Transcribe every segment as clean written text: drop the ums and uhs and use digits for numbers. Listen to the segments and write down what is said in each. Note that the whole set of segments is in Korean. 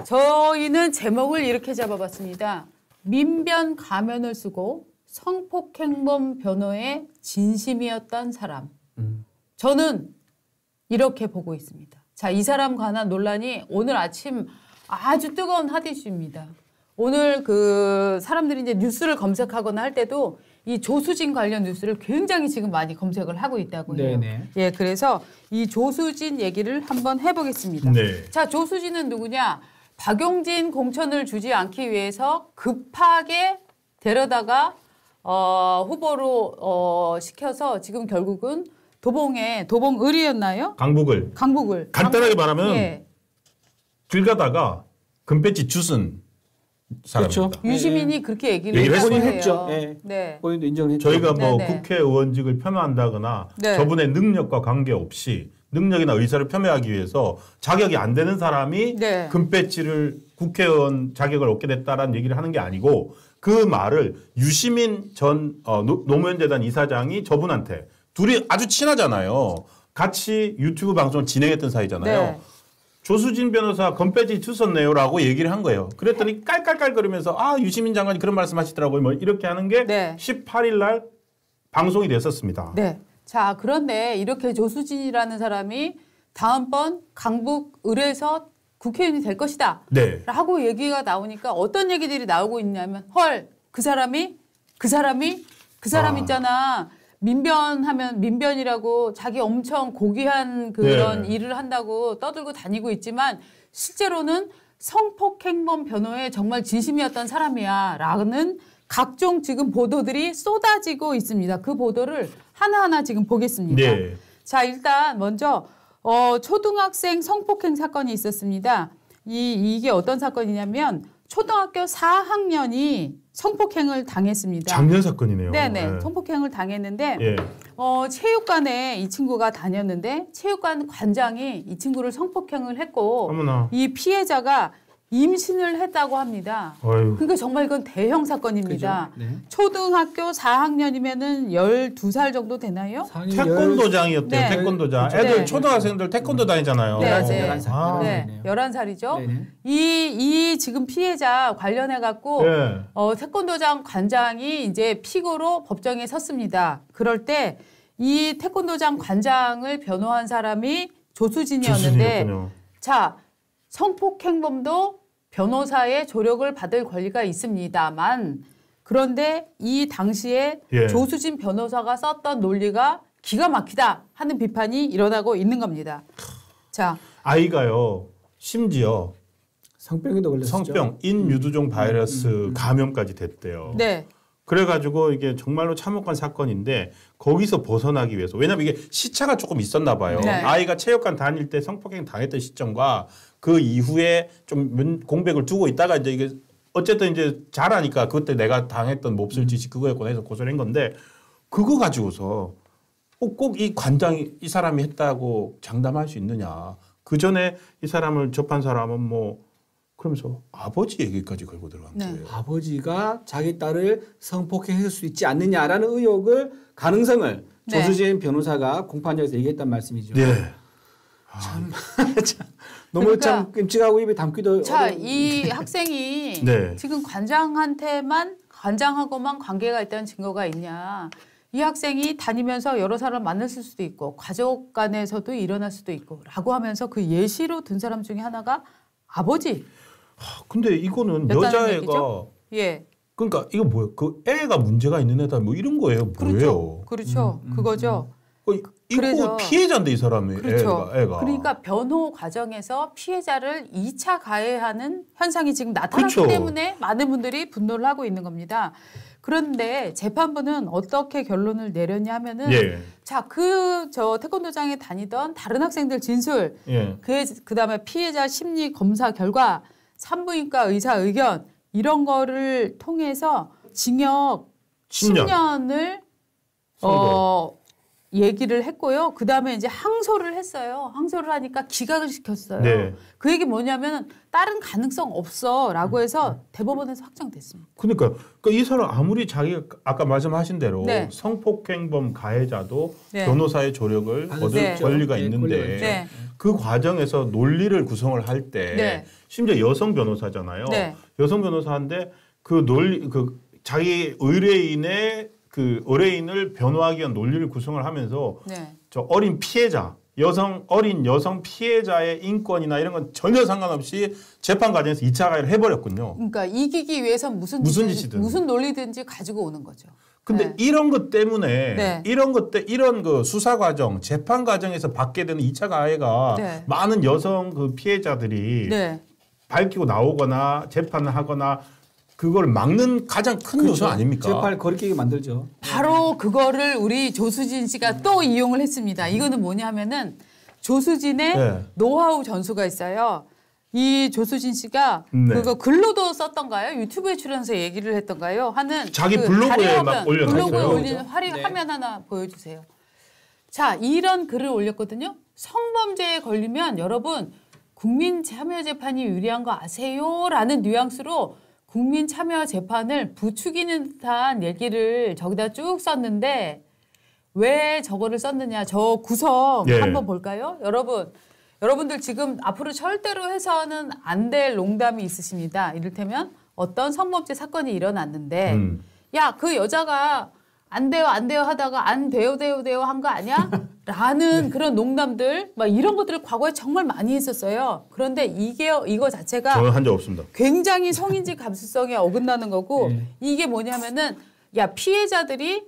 저희는 제목을 이렇게 잡아봤습니다. 민변 가면을 쓰고 성폭행범 변호의 진심이었던 사람. 저는 이렇게 보고 있습니다. 자, 이 사람 관한 논란이 오늘 아침 아주 뜨거운 핫 이슈입니다. 오늘 그 사람들이 이제 뉴스를 검색하거나 할 때도 이 조수진 관련 뉴스를 굉장히 지금 많이 검색을 하고 있다고 해요. 네네. 예, 그래서 이 조수진 얘기를 한번 해보겠습니다. 네. 자, 조수진은 누구냐? 박용진 공천을 주지 않기 위해서 급하게 데려다가 후보로 시켜서 지금 결국은 도봉을이었나요? 강북을. 간단하게 말하면 예. 길 가다가 금배지 주슨 사람입니다. 그렇죠. 유시민이 그렇게 얘기를 했죠. 네. 네. 본인도 인정했죠. 저희가 뭐 국회의원직을 폄하한다거나 저분의 능력과 관계없이 능력이나 의사를 폄훼하기 위해서 자격이 안 되는 사람이 금배지를 국회의원 자격을 얻게 됐다라는 얘기를 하는 게 아니고 그 말을 유시민 전 노무현재단 이사장이 저분한테 둘이 아주 친하잖아요. 같이 유튜브 방송을 진행했던 사이잖아요. 네. 조수진 변호사 금배지 주셨네요 라고 얘기를 한 거예요. 그랬더니 깔깔깔거리면서 유시민 장관이 그런 말씀 하시더라고요. 뭐 이렇게 하는 게 18일 날 방송이 됐었습니다. 네. 자, 그런데 이렇게 조수진이라는 사람이 다음번 강북 을에서 국회의원이 될 것이다. 네. 라고 얘기가 나오니까 어떤 얘기들이 나오고 있냐면 헐, 그 사람이 있잖아. 민변하면 민변이라고 자기 엄청 고귀한 그런 일을 한다고 떠들고 다니고 있지만 실제로는 성폭행범 변호에 정말 진심이었던 사람이야 라는 각종 지금 보도들이 쏟아지고 있습니다. 그 보도를 하나하나 지금 보겠습니다. 네. 자, 일단 먼저 초등학생 성폭행 사건이 있었습니다. 이게 어떤 사건이냐면 초등학교 4학년이 성폭행을 당했습니다. 작년 사건이네요. 네네. 성폭행을 당했는데 체육관에 이 친구가 다녔는데 체육관 관장이 이 친구를 성폭행을 했고 어머나. 이 피해자가 임신을 했다고 합니다. 어휴. 그러니까 정말 이건 대형 사건입니다. 네. 초등학교 4학년이면은 12살 정도 되나요? 태권도장이었대요. 네. 태권도장. 애들 초등학생들 태권도 다니잖아요. 네, 11살. 네. 11살이죠. 네네. 이 지금 피해자 관련해 갖고 태권도장 관장이 이제 피고로 법정에 섰습니다. 그럴 때 이 태권도장 관장을 변호한 사람이 조수진이었는데 자, 성폭행범도 변호사의 조력을 받을 권리가 있습니다만 그런데 이 당시에 조수진 변호사가 썼던 논리가 기가 막히다 하는 비판이 일어나고 있는 겁니다. 자, 아이가요. 심지어 성병에도 걸렸죠. 성병, 인유두종 바이러스 감염까지 됐대요. 네. 그래가지고 이게 정말로 참혹한 사건인데 거기서 벗어나기 위해서 왜냐하면 이게 시차가 조금 있었나 봐요. 네. 아이가 체육관 다닐 때 성폭행 당했던 시점과 그 이후에 좀 공백을 두고 있다가 이제 이게 어쨌든 이제 잘하니까 그때 내가 당했던 몹쓸 짓이 그거였구나 해서 고소를 한 건데 그거 가지고서 꼭 이 관장이 이 사람이 했다고 장담할 수 있느냐. 그 전에 이 사람을 접한 사람은 뭐 그러면서 아버지 얘기까지 걸고 들어간 거예요. 아버지가 자기 딸을 성폭행했을 수 있지 않느냐라는 가능성을 조수진 변호사가 공판장에서 얘기했단 말씀이죠. 네. 참 너무 그러니까, 참 끔찍하고 입에 담기도 자, 이 학생이 지금 관장하고만 관계가 있다는 증거가 있냐. 이 학생이 다니면서 여러 사람 만났을 수도 있고 가족 간에서도 일어날 수도 있고 라고 하면서 그 예시로 든 사람 중에 하나가 아버지. 근데 이거는 여자애가 그러니까 이거 뭐예요? 그 애가 문제가 있는 애다 뭐 이런 거예요. 뭐예요? 그렇죠. 그거죠. 이거 피해자인데 이 사람이 애가. 그러니까 변호 과정에서 피해자를 2차 가해하는 현상이 지금 나타났기 때문에 많은 분들이 분노를 하고 있는 겁니다. 그런데 재판부는 어떻게 결론을 내렸냐 하면은 자, 저 태권도장에 다니던 다른 학생들 진술, 그다음에 피해자 심리 검사 결과, 산부인과 의사 의견 이런 거를 통해서 징역 10년을 얘기를 했고요. 그 다음에 이제 항소를 했어요. 항소를 하니까 기각을 시켰어요. 네. 그 얘기 뭐냐면 다른 가능성 없어라고 해서 대법원에서 확정됐습니다. 그러니까 이 사람 아무리 자기가 아까 말씀하신 대로 네. 성폭행범 가해자도 네. 변호사의 조력을 얻을 네. 권리가 있는데 네. 그 과정에서 논리를 구성을 할 때 네. 심지어 여성 변호사잖아요. 네. 여성 변호사인데 그 논리 자기 의뢰인의 그 의뢰인을 변호하기 위한 논리를 구성을 하면서 네. 저 어린 피해자, 어린 여성 피해자의 인권이나 이런 건 전혀 상관없이 재판 과정에서 2차 가해를 해버렸군요. 그러니까 이기기 위해선 무슨 짓이든 무슨 논리든지 가지고 오는 거죠. 근데 네. 이런 것 때문에 네. 이런 그 수사 과정, 재판 과정에서 받게 되는 2차 가해가 네. 많은 여성 그 피해자들이 네. 밝히고 나오거나 재판을 하거나 그걸 막는 가장 큰 요소 아닙니까? 재판을 거리끼게 만들죠. 바로 그거를 우리 조수진 씨가 또 이용을 했습니다. 이거는 뭐냐면은 조수진의 네. 노하우 전수가 있어요. 이 조수진 씨가 네. 그거 글로도 썼던가요? 유튜브에 출연해서 얘기를 했던가요? 하는 자기 블로그에 막 올려놨어요. 블로그에 올리는 화면 하나 보여주세요. 자, 이런 글을 올렸거든요. 성범죄에 걸리면 여러분 국민참여재판이 유리한 거 아세요? 라는 뉘앙스로 국민참여재판을 부추기는 듯한 얘기를 저기다 쭉 썼는데 왜 저거를 썼느냐. 저 구성 예. 한번 볼까요? 여러분들 지금 앞으로 절대로 해서는 안 될 농담이 있으십니다. 이를테면 어떤 성범죄 사건이 일어났는데 야, 그 여자가 안 돼요 하다가 안 돼요 한 거 아니야? 라는 네. 그런 농담들 막 이런 것들을 과거에 정말 많이 했었어요. 그런데 이거 자체가 저는 한 적 없습니다. 굉장히 성인지 감수성에 어긋나는 거고 네. 이게 뭐냐면은 야, 피해자들이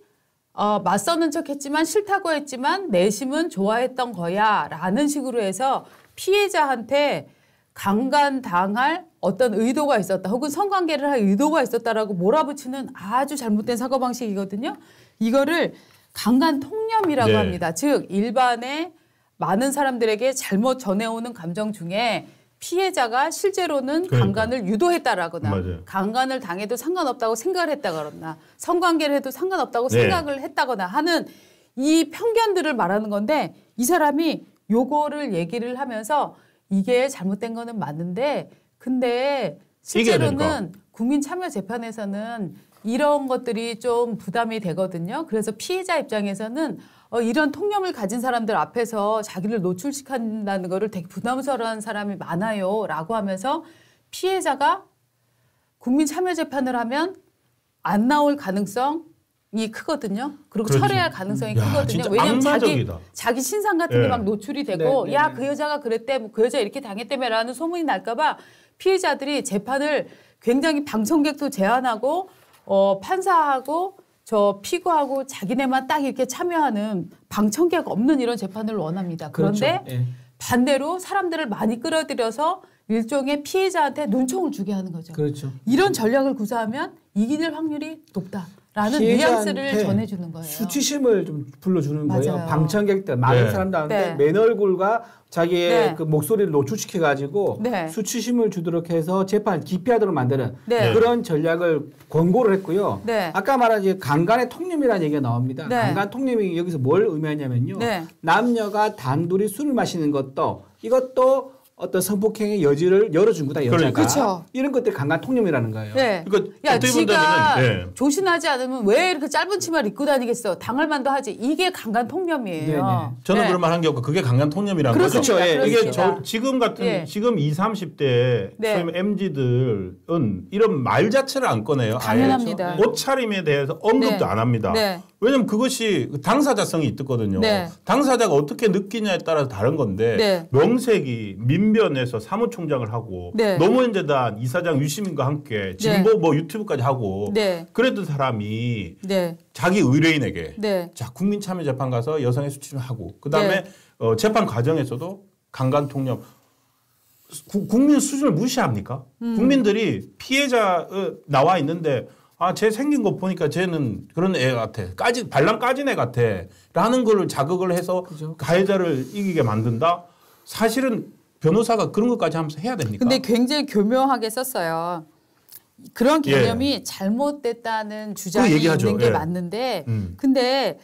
맞서는 척했지만 싫다고 했지만 내심은 좋아했던 거야 라는 식으로 해서 피해자한테 강간당할 어떤 의도가 있었다 혹은 성관계를 할 의도가 있었다라고 몰아붙이는 아주 잘못된 사고방식이거든요. 이거를 강간통념이라고 네. 합니다. 즉 일반의 많은 사람들에게 잘못 전해오는 감정 중에 피해자가 실제로는 강간을 유도했다라거나 맞아요. 강간을 당해도 상관없다고 생각을 했다거나 성관계를 해도 상관없다고 네. 생각을 했다거나 하는 이 편견들을 말하는 건데 이 사람이 요거를 얘기를 하면서 이게 잘못된 거는 맞는데 근데 실제로는 국민참여재판에서는 이런 것들이 좀 부담이 되거든요. 그래서 피해자 입장에서는 이런 통념을 가진 사람들 앞에서 자기를 노출시킨다는 거를 되게 부담스러워하는 사람이 많아요. 라고 하면서 피해자가 국민참여재판을 하면 안 나올 가능성이 크거든요. 그리고 그렇죠. 철회할 가능성이 크거든요. 왜냐하면 자기 신상 같은 게 막 노출이 되고 야, 그 여자가 그랬대, 그 여자 이렇게 당했다며 라는 소문이 날까 봐 피해자들이 재판을 굉장히 방청객도 제한하고 판사하고 저 피고하고 자기네만 딱 이렇게 참여하는 방청객 없는 이런 재판을 원합니다. 그런데 그렇죠. 예. 반대로 사람들을 많이 끌어들여서 일종의 피해자한테 눈총을 주게 하는 거죠. 그렇죠. 이런 전략을 구사하면 이길 확률이 높다라는 뉘앙스를 전해주는 거예요. 수치심을 좀 불러주는 맞아요. 거예요. 방청객들, 많은 네. 사람들한테 맨 얼굴과 자기의 네. 그 목소리를 노출시켜가지고 네. 수치심을 주도록 해서 재판을 기피하도록 만드는 네. 그런 전략을 권고를 했고요. 네. 아까 말한 이제 강간의 통념이라는 얘기가 나옵니다. 네. 강간 통념이 여기서 뭘 의미하냐면요. 네. 남녀가 단둘이 술을 마시는 것도 이것도 어떤 성폭행의 여지를 열어준 거다 여자가. 그렇죠. 이런 것들이 강간 통념이라는 거예요. 네. 그러니까 야, 지가 네. 조신하지 않으면 왜 이렇게 짧은 치마를 입고 다니겠어. 당할 만도 하지. 이게 강간 통념이에요. 네네. 저는 네. 그런 말 한 게 없고 그게 강간 통념이라는 거죠. 그렇죠. 예. 이게 지금 같은 예. 지금 20, 30대 네. MZ들은 이런 말 자체를 안 꺼내요. 당연합니다. 아예. 옷차림에 대해서 언급도 네. 안 합니다. 네. 왜냐면 그것이 당사자성이 있거든요. 네. 당사자가 어떻게 느끼냐에 따라서 다른 건데 네. 명색이 민변에서 사무총장을 하고 네. 노무현재단 이사장 유시민과 함께 진보 네. 뭐 유튜브까지 하고 네. 그랬던 사람이 네. 자기 의뢰인에게 네. 자 국민참여재판 가서 여성의 수치를 하고 그다음에 네. 재판 과정에서도 강간 통념 국민 수준을 무시합니까? 국민들이 피해자 나와 있는데 쟤 생긴 거 보니까 쟤는 그런 애 같아. 발랑 까진 애 같아. 라는 걸 자극을 해서 그죠. 가해자를 이기게 만든다? 사실은 변호사가 그런 것까지 하면서 해야 됩니까? 근데 굉장히 교묘하게 썼어요. 그런 개념이 예. 잘못됐다는 주장이 있는 게 예. 맞는데 근데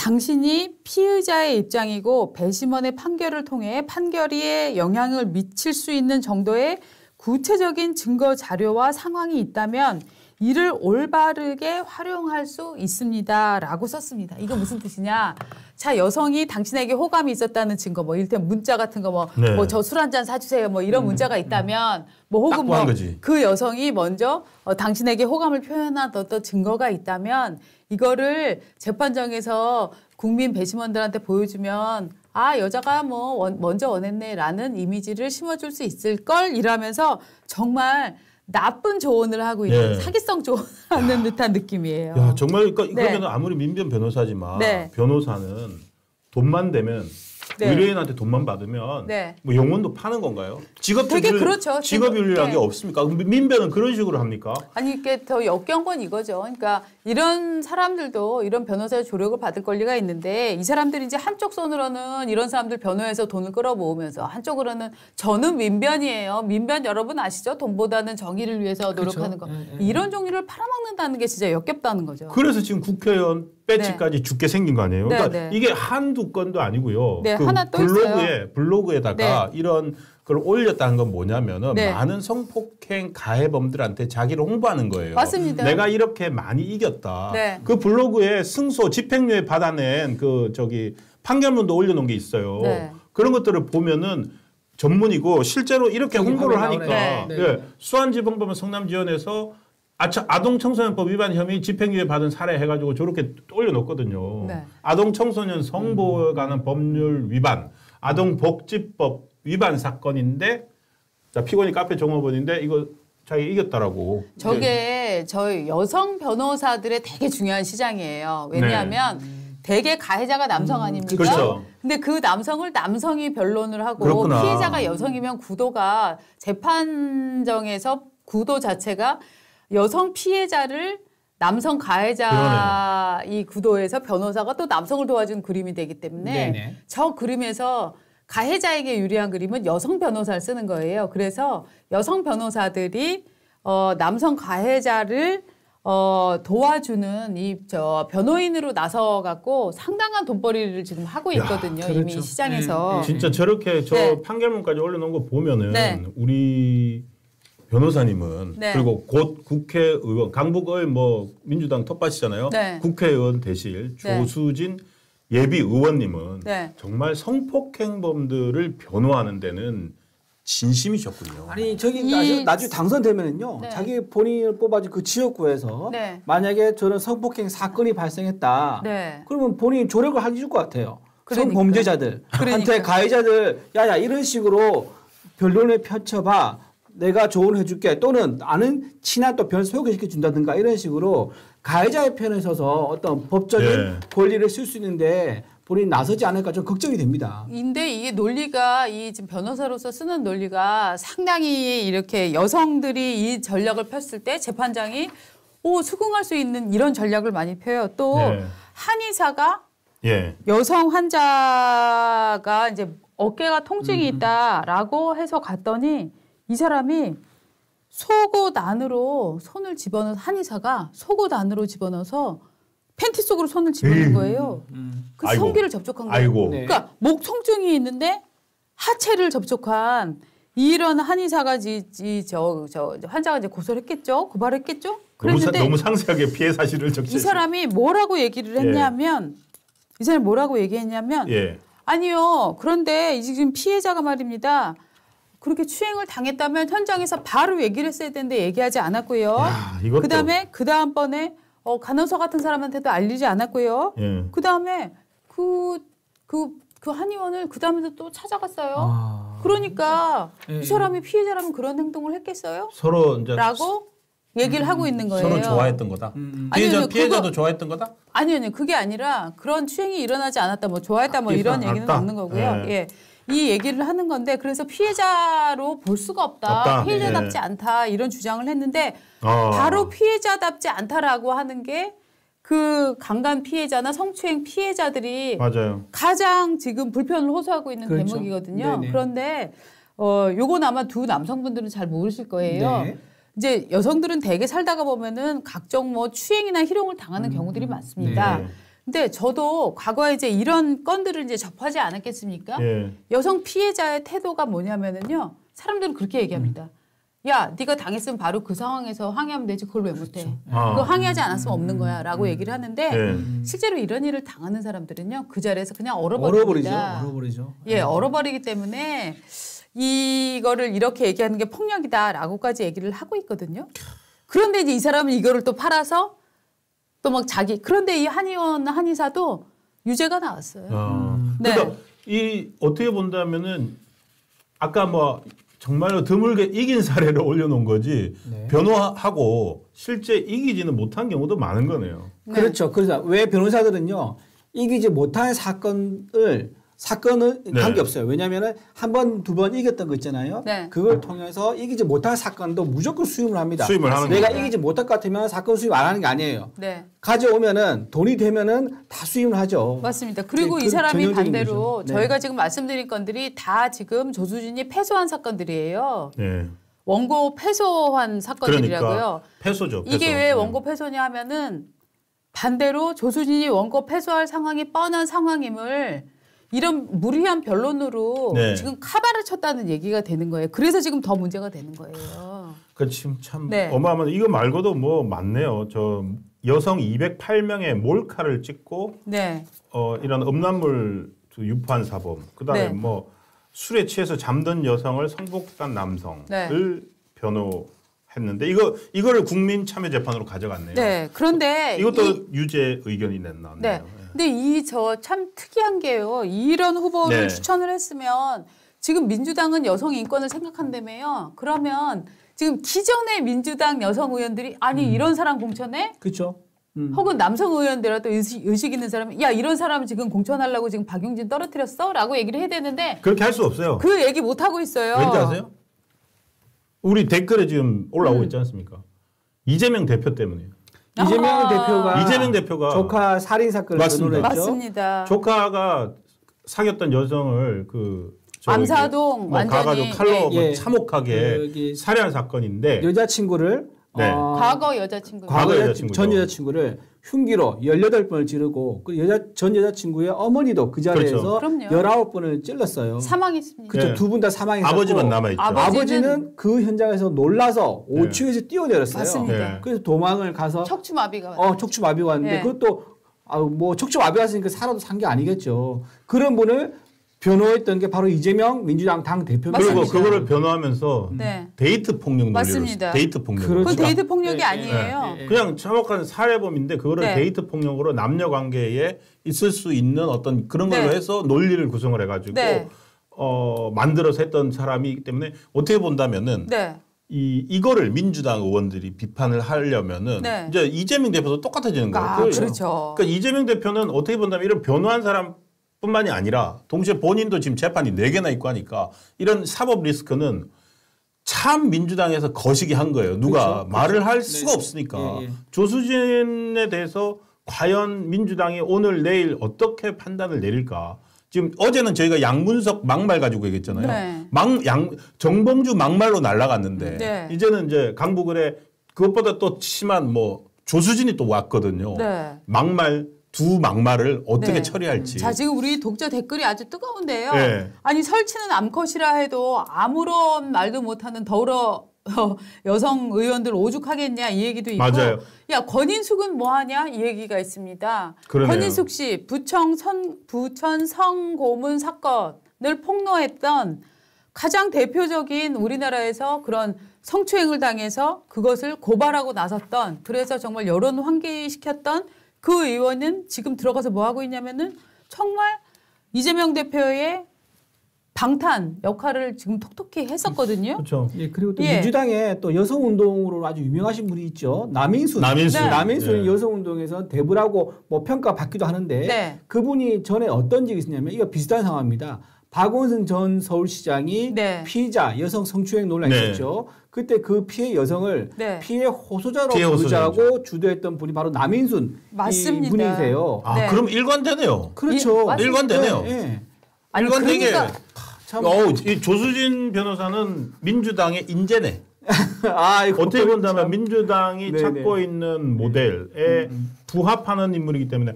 당신이 피의자의 입장이고 배심원의 판결을 통해 판결에 영향을 미칠 수 있는 정도의 구체적인 증거 자료와 상황이 있다면 이를 올바르게 활용할 수 있습니다. 라고 썼습니다. 이거 무슨 뜻이냐. 자, 여성이 당신에게 호감이 있었다는 증거, 뭐, 이를테면 문자 같은 거, 뭐 저 술 한 잔 사주세요. 뭐 이런 문자가 있다면, 뭐 혹은 뭐 그 여성이 먼저 당신에게 호감을 표현한 어떤 증거가 있다면 이거를 재판정에서 국민 배심원들한테 보여주면 아, 여자가 뭐 먼저 원했네라는 이미지를 심어줄 수 있을 걸 이라면서 정말 나쁜 조언을 하고 있는 사기성 조언하는 듯한 느낌이에요. 야, 정말 그러니까 그러면 아무리 민변 변호사지만 변호사는 돈만 되면 의뢰인한테 돈만 받으면 뭐 영혼도 파는 건가요? 그렇죠. 직업윤리라는 게 없습니까? 민변은 그런 식으로 합니까? 아니 이게 더 역겨운 건 이거죠. 그러니까 이런 사람들도 이런 변호사의 조력을 받을 권리가 있는데 이 사람들이 이제 한쪽 손으로는 이런 사람들 변호해서 돈을 끌어모으면서 한쪽으로는 저는 민변이에요. 민변 여러분 아시죠? 돈보다는 정의를 위해서 노력하는 거. 이런 종류를 팔아먹는다는 게 진짜 역겹다는 거죠. 그래서 지금 국회의원 배지까지 죽게 생긴 거 아니에요? 그러니까 이게 한두 건도 아니고요. 그 하나 또 있어요. 블로그에다가 이런 걸 올렸다는 건 뭐냐면은 많은 성폭행 가해범들한테 자기를 홍보하는 거예요. 맞습니다. 내가 이렇게 많이 이겼다. 그 블로그에 승소 집행유예 받아낸 그 판결문도 올려놓은 게 있어요. 그런 것들을 보면은 전문이고 실제로 이렇게 홍보를 하니까 수안지방법원 성남지원에서 아동청소년법 위반 혐의 집행유예 받은 사례 해가지고 저렇게 올려놓거든요. 아동청소년 성보호에 관한 법률 위반, 아동복지법 위반 사건인데 자 피고인 카페 종업원인데 이거 자기 이겼다라고. 저게 저희 여성 변호사들의 되게 중요한 시장이에요. 왜냐하면 대개 가해자가 남성 아닙니까? 그렇죠. 근데 그 남성을 남성이 변론을 하고 그렇구나. 피해자가 여성이면 구도가 재판정에서 구도 자체가 여성 피해자를 남성 가해자 이 구도에서 변호사가 또 남성을 도와준 그림이 되기 때문에 저 그림에서 가해자에게 유리한 그림은 여성 변호사를 쓰는 거예요. 그래서 여성 변호사들이 남성 가해자를 도와주는 변호인으로 나서 갖고 상당한 돈벌이를 지금 하고 있거든요. 이미 시장에서. 진짜 저렇게 판결문까지 올려놓은 거 보면은 우리 변호사님은 그리고 곧 국회의원 강북의 민주당 텃밭이잖아요. 국회의원 되실 조수진 예비 의원님은 정말 성폭행범들을 변호하는 데는 진심이셨군요. 아니 저기 나중에 당선되면은요. 자기 본인을 뽑아준 그 지역구에서 만약에 저는 성폭행 사건이 발생했다. 그러면 본인이 조력을 해줄 것 같아요. 성범죄자들한테 가해자들 야야 이런 식으로 변론을 펼쳐봐. 내가 조언해줄게 또는 아는 친한 또 변호사 소개시켜준다든가 이런 식으로 가해자의 편에 서서 어떤 법적인 권리를 쓸 수 있는데 본인이 나서지 않을까 좀 걱정이 됩니다. 근데 이게 논리가 지금 변호사로서 쓰는 논리가 상당히 이렇게 여성들이 이 전략을 폈을 때 재판장이 수긍할 수 있는 이런 전략을 많이 펴요. 또 한의사가 여성 환자가 이제 어깨가 통증이 있다라고 해서 갔더니 이 사람이 속옷 안으로 손을 집어넣어서 한의사가 속옷 안으로 집어넣어서 팬티 속으로 손을 집어넣은 거예요. 그 성기를 접촉한 거예요. 그러니까 목 통증이 있는데 하체를 접촉한 이런 한의사가 환자가 이제 고소를 했겠죠. 고발했겠죠. 그랬는데 너무 상세하게 피해 사실을 적시했어요. 이 사람이 뭐라고 얘기를 했냐면 아니요. 그런데 지금 피해자가 말입니다. 그렇게 추행을 당했다면 현장에서 바로 얘기를 했어야 되는데 얘기하지 않았고요. 그다음에 그 다음번에 간호사 같은 사람한테도 알리지 않았고요. 그다음에 그 한의원을 그다음에도 또 찾아갔어요. 그러니까 이 사람이 피해자라면 그런 행동을 했겠어요? 서로 이제 라고 얘기를 하고 있는 거예요. 서로 좋아했던 거다. 피해자도 좋아했던 거다? 아니요. 그게 아니라 그런 추행이 일어나지 않았다. 좋아했다 이런 얘기는 없는 거고요. 이 얘기를 하는 건데 그래서 피해자로 볼 수가 없다. 피해자답지 않다. 이런 주장을 했는데 바로 피해자답지 않다라고 하는 게 그 강간 피해자나 성추행 피해자들이 가장 지금 불편을 호소하고 있는 대목이거든요. 그런데 요건 아마 두 남성분들은 잘 모르실 거예요. 이제 여성들은 대개 살다가 보면은 각종 추행이나 희롱을 당하는 경우들이 많습니다. 근데 저도 과거에 이제 이런 건들을 이제 접하지 않았겠습니까? 예. 여성 피해자의 태도가 뭐냐면은요. 사람들은 그렇게 얘기합니다. 야, 네가 당했으면 바로 그 상황에서 항의하면 되지. 그걸 왜 못해? 그렇죠. 그거 항의하지 않았으면 없는 거야. 라고 얘기를 하는데 예. 실제로 이런 일을 당하는 사람들은요. 그 자리에서 그냥 얼어버립니다. 얼어버리죠. 예, 얼어버리기 때문에 이거를 이렇게 얘기하는 게 폭력이다라고까지 얘기를 하고 있거든요. 그런데 이제 이 사람은 이거를 또 팔아서 또 막 자기 그런데 이 한의원 한의사도 유죄가 나왔어요. 네. 그러니까 이 어떻게 본다면은 아까 뭐 정말로 드물게 이긴 사례를 올려놓은 거지 네. 변호하고 실제 이기지는 못한 경우도 많은 거네요. 네. 그렇죠. 그래서 왜 변호사들은요 이기지 못한 사건을 네. 관계없어요. 왜냐하면 한 번, 두 번 이겼던 거 있잖아요. 네. 그걸 통해서 이기지 못한 사건도 무조건 수임을 합니다. 수임을 하는 내가 거죠. 이기지 못할 것 같으면 사건 수임 안 하는 게 아니에요. 네. 가져오면은 돈이 되면은 다 수임을 하죠. 맞습니다. 그리고 네, 이 사람이 전형적인 반대로 거죠. 네. 저희가 지금 말씀드린 건들이 다 지금 조수진이 패소한 사건들이에요. 네. 원고 패소한 사건들이라고요. 그러니까 패소죠. 패소. 이게 왜 원고 패소냐 하면은 반대로 조수진이 원고 패소할 상황이 뻔한 상황임을 이런 무리한 변론으로 네. 지금 카바를 쳤다는 얘기가 되는 거예요. 그래서 지금 더 문제가 되는 거예요. 그 지금 참 네. 어마어마한 이거 말고도 뭐 많네요. 저 여성 208명의 몰카를 찍고 네. 이런 음란물 유포한 사범. 그다음에 네. 뭐 술에 취해서 잠든 여성을 성폭행한 남성을 네. 변호했는데 이거를 국민참여재판으로 가져갔네요. 네. 그런데 이것도 유죄 의견이 냈나요? 네. 근데 이 저 참 특이한 게요. 이런 후보를 네. 추천을 했으면 지금 민주당은 여성 인권을 생각한다며요. 그러면 지금 기존의 민주당 여성 의원들이 아니 이런 사람 공천해? 그렇죠. 혹은 남성 의원들이라도 의식 있는 사람이 야 이런 사람 지금 공천하려고 지금 박용진 떨어뜨렸어? 라고 얘기를 해야 되는데 그렇게 할 수 없어요. 그 얘기 못 하고 있어요. 왠지 아세요? 우리 댓글에 지금 올라오고 있지 않습니까? 이재명 대표 때문이에요. 이재명 대표가 조카 살인 사건을 맞습니다. 변호를 했죠. 맞습니다. 조카가 사귀었던 여성을 암사동 뭐 완전히 가가지고 칼로 예, 뭐 예. 참혹하게 살해한 사건인데 여자친구를 네. 과거 여자친구. 과거 여자친구죠. 전 여자친구를 흉기로 18번을 찌르고 그 전 여자친구의 어머니도 그 자리에서 그렇죠. 19번을 찔렀어요. 사망했습니다. 그렇죠. 네. 두 분 다 사망했고 아버지만 남아있죠. 아버지는 그 현장에서 놀라서 5층에서 뛰어내렸어요. 맞습니다. 네. 그래서 도망을 가서 척추마비가 왔어요. 척추마비가 왔는데 네. 그것도 뭐 척추마비가 왔으니까 살아도 산 게 아니겠죠. 그런 분을 변호했던 게 바로 이재명 민주당 당 대표입니다. 그리고 그거를 변호하면서 네. 데이트 폭력 맞습니다. 논리로 데이트 폭력. 그렇죠. 그건 데이트 폭력이 네, 아니에요. 네. 그냥 참혹한 살해범인데 그거를 네. 데이트 폭력으로 남녀 관계에 있을 수 있는 어떤 그런 걸로 네. 해서 논리를 구성을 해가지고 네. 만들어서 했던 사람이기 때문에 어떻게 본다면은 네. 이거를 민주당 의원들이 비판을 하려면은 네. 이제 이재명 대표도 똑같아지는 거예요. 그렇죠. 그러니까 이재명 대표는 어떻게 본다면 이런 변호한 사람뿐만이 아니라 동시에 본인도 지금 재판이 4개나 있고 하니까 이런 사법 리스크는 참 민주당에서 거시기 한 거예요. 누가 그렇죠. 말을 할 네. 수가 없으니까. 예, 예. 조수진에 대해서 과연 민주당이 오늘 내일 어떻게 판단을 내릴까. 지금 어제는 저희가 양문석 막말 가지고 얘기했잖아요. 네. 정봉주 막말로 날아갔는데 네. 이제는 이제 강북을에 그것보다 또 심한 뭐 조수진이 또 왔거든요. 네. 두 막말을 어떻게 네. 처리할지. 자, 지금 우리 독자 댓글이 아주 뜨거운데요. 네. 아니, 설치는 암컷이라 해도 아무런 말도 못하는 더불어 여성 의원들 오죽하겠냐 이 얘기도 있고. 맞아요. 야, 권인숙은 뭐하냐 이 얘기가 있습니다. 그러네요. 권인숙 씨 부천 성고문 사건을 폭로했던 가장 대표적인 우리나라에서 그런 성추행을 당해서 그것을 고발하고 나섰던 그래서 정말 여론 환기시켰던 그 의원은 지금 들어가서 뭐 하고 있냐면은 정말 이재명 대표의 방탄 역할을 지금 톡톡히 했었거든요. 그렇죠. 예, 그리고 또 예. 민주당에 또 여성 운동으로 아주 유명하신 분이 있죠. 남인순. 네. 남인순이 예. 여성 운동에서 대부라고 뭐 평가 받기도 하는데 네. 그분이 전에 어떤 적이 있었냐면 이거 비슷한 상황입니다. 박원순 전 서울시장이 네. 피의자 여성 성추행 논란이 네. 있었죠. 그때 그 피해 여성을 네. 피해 호소자로 피해 부르자고 주도했던 분이 바로 남인순 맞습니다. 이 분이세요. 네. 그럼 일관되네요. 그렇죠. 맞습니다. 일관되네요. 예, 예. 아니, 일관되게 그러니까 참 이 조수진 변호사는 민주당의 인재네. 어떻게 본다면 민주당이 찾고 있는 모델에 부합하는 인물이기 때문에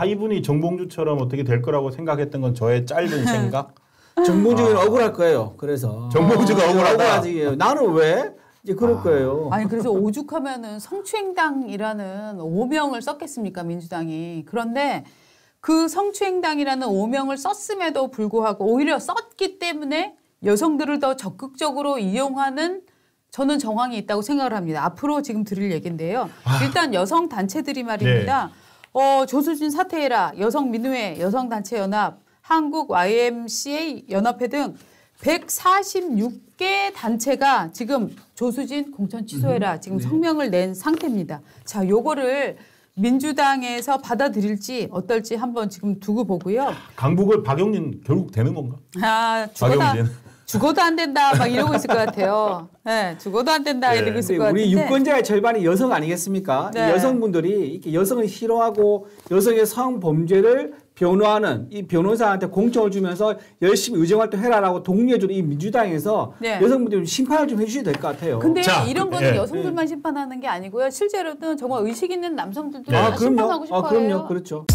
이분이 정봉주처럼 어떻게 될 거라고 생각했던 건 저의 짧은 생각. 정봉주는 억울할 거예요. 그래서 정봉주가 억울하지. 나는 왜? 이제 그럴 거예요. 아니 그래서 오죽하면은 성추행당이라는 오명을 썼겠습니까 민주당이. 그런데 그 성추행당이라는 오명을 썼음에도 불구하고 오히려 썼기 때문에 여성들을 더 적극적으로 이용하는 저는 정황이 있다고 생각을 합니다. 앞으로 지금 드릴 얘기인데요. 일단 여성 단체들이 말입니다. 조수진 사퇴해라, 여성민우회, 여성단체연합, 한국 YMCA 연합회 등 146개 단체가 지금 조수진 공천 취소해라 지금 성명을 낸 상태입니다. 자, 요거를 민주당에서 받아들일지 어떨지 한번 지금 두고 보고요. 강북을 박용진 결국 되는 건가? 죽어도 안 된다 막 이러고 있을 것 같아요. 네, 죽어도 안 된다 이러고 있을 것 같은데. 우리 유권자의 절반이 여성 아니겠습니까? 네. 여성분들이 이렇게 여성을 싫어하고 여성의 성범죄를 변호하는 이 변호사한테 공천을 주면서 열심히 의정활동해라라고 독려해주는 이 민주당에서 여성분들이 심판을 좀 해주셔야 될 것 같아요. 근데 이런 거는 여성들만 심판하는 게 아니고요. 실제로는 정말 의식 있는 남성들도 심판하고 싶어요. 그럼요. 그렇죠.